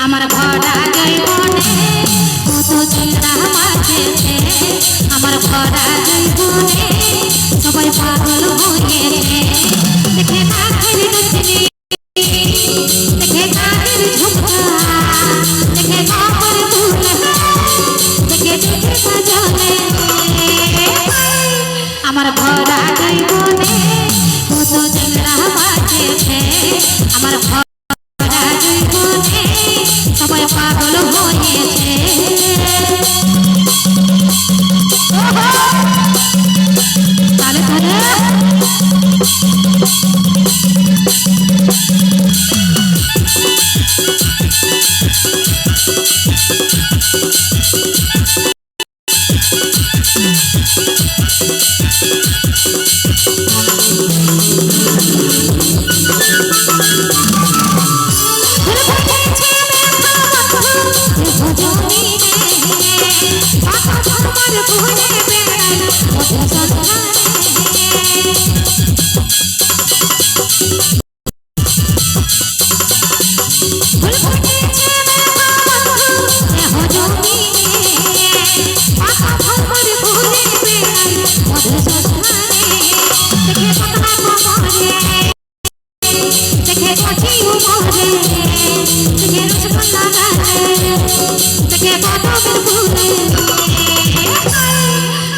আমার ভরা জৈবনে কত চিন্তা মাঝেছে আমার ভরা জৈবনে সবাই পাগল হয়েছে দেখে নাকের নথনি দেখে নাকের ঝুমকা দেখে কপাল ফুল দেখে চোখে সাজলে আমার ভরা জৈবনে কত চিন্তা মাঝেছে আমার সবাই পাগল হয়েছে তালে তালে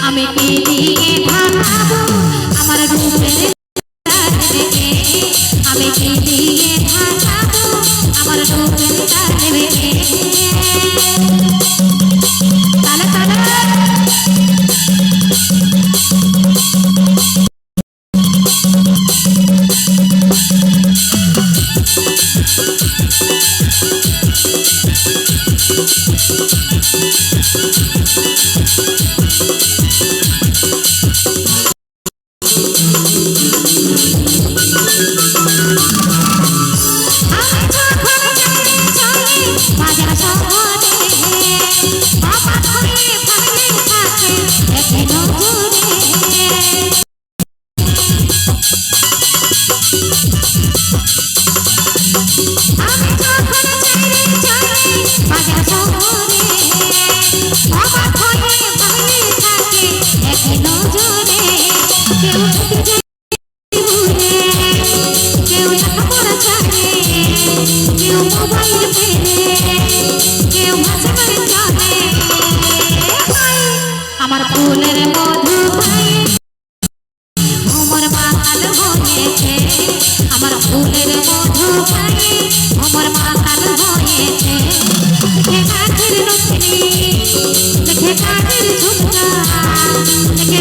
আমি দিয়ে ঢাকাবো আমার রূপের আমি দিয়ে ঢাকাবো আমার রূপের তালে তালে আমার ফুলের মধু আমার মাতাল হয়েছে আমার ফুলের মধু আমার মাতাল হয়েছে দেখে কাঠের নথনি দেখে কাঠের ঝুমকা দেখে